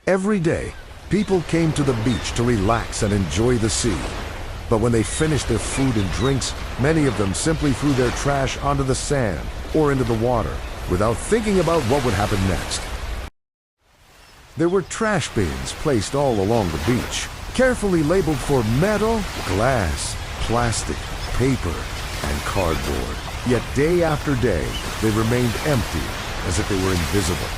Every day, people came to the beach to relax and enjoy the sea. But when they finished their food and drinks, many of them simply threw their trash onto the sand or into the water without thinking about what would happen next. There were trash bins placed all along the beach, carefully labeled for metal, glass, plastic, paper, and cardboard. Yet day after day, they remained empty, as if they were invisible.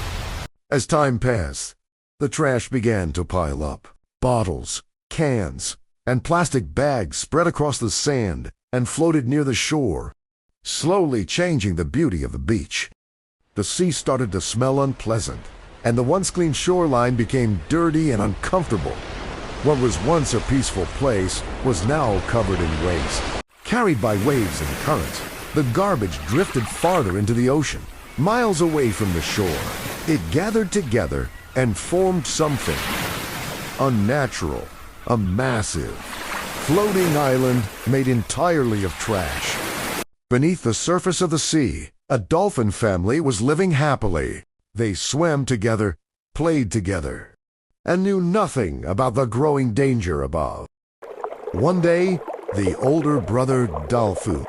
As time passed, the trash began to pile up. Bottles, cans, and plastic bags spread across the sand and floated near the shore, slowly changing the beauty of the beach. The sea started to smell unpleasant, and the once clean shoreline became dirty and uncomfortable. What was once a peaceful place was now covered in waste. Carried by waves and currents, the garbage drifted farther into the ocean, miles away from the shore. It gathered together and formed something unnatural, a massive, floating island made entirely of trash. Beneath the surface of the sea, a dolphin family was living happily. They swam together, played together, and knew nothing about the growing danger above. One day, the older brother Dolphin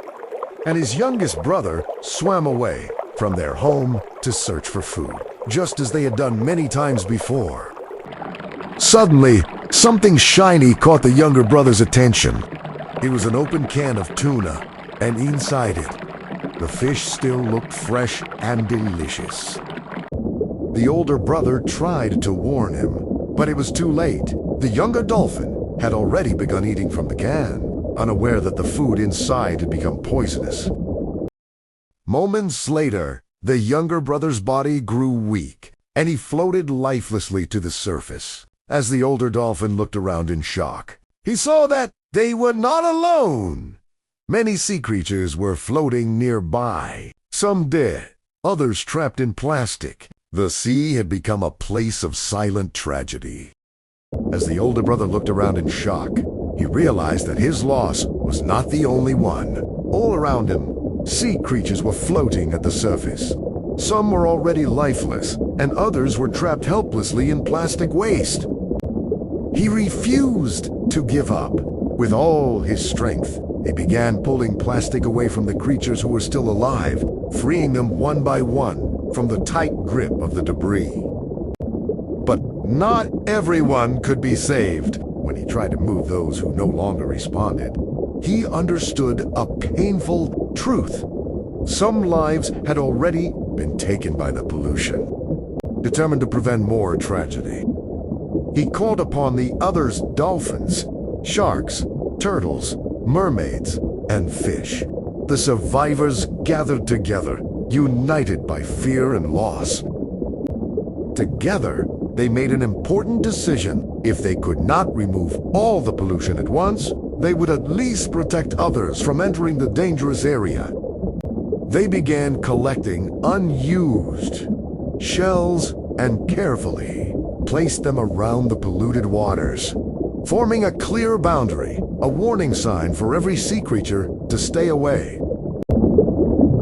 and his youngest brother swam away from their home to search for food, just as they had done many times before. Suddenly, something shiny caught the younger brother's attention. It was an open can of tuna, and inside it, the fish still looked fresh and delicious. The older brother tried to warn him, but it was too late. The younger dolphin had already begun eating from the can, unaware that the food inside had become poisonous. Moments later, the younger brother's body grew weak, and he floated lifelessly to the surface. As the older dolphin looked around in shock, he saw that they were not alone. Many sea creatures were floating nearby, some dead, others trapped in plastic. The sea had become a place of silent tragedy. As the older brother looked around in shock, he realized that his loss was not the only one. All around him, sea creatures were floating at the surface. Some were already lifeless, and others were trapped helplessly in plastic waste. He refused to give up. With all his strength, he began pulling plastic away from the creatures who were still alive, freeing them one by one from the tight grip of the debris. But not everyone could be saved. When he tried to move those who no longer responded, he understood a painful truth. Some lives had already been taken by the pollution. Determined to prevent more tragedy, he called upon the others dolphins, sharks, turtles, mermaids, and fish. The survivors gathered together, united by fear and loss. Together, they made an important decision. If they could not remove all the pollution at once, they would at least protect others from entering the dangerous area. They began collecting unused shells and carefully placed them around the polluted waters, forming a clear boundary, a warning sign for every sea creature to stay away.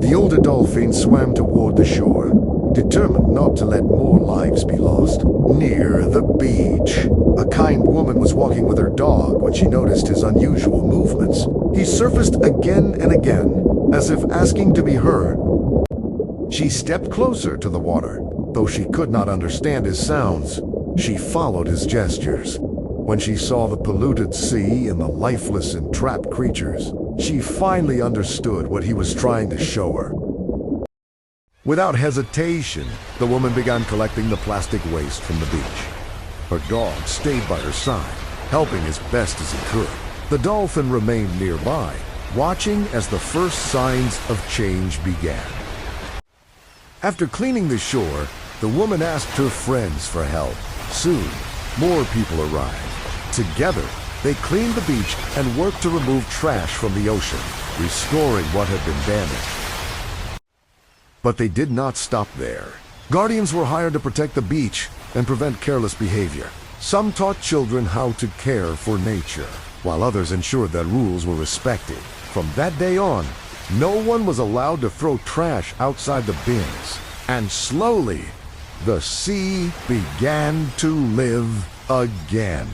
The older dolphin swam toward the shore, determined not to let more lives be lost. Near the beach, a kind woman was walking with her dog when she noticed his unusual movements. He surfaced again and again, as if asking to be heard. She stepped closer to the water. Though she could not understand his sounds, she followed his gestures. When she saw the polluted sea and the lifeless and trapped creatures, she finally understood what he was trying to show her. Without hesitation, the woman began collecting the plastic waste from the beach. Her dog stayed by her side, helping as best as he could. The dolphin remained nearby, watching as the first signs of change began. After cleaning the shore, the woman asked her friends for help. Soon, more people arrived. Together, they cleaned the beach and worked to remove trash from the ocean, restoring what had been damaged. But they did not stop there. Guardians were hired to protect the beach and prevent careless behavior. Some taught children how to care for nature, while others ensured that rules were respected. From that day on, no one was allowed to throw trash outside the bins. And slowly, the sea began to live again.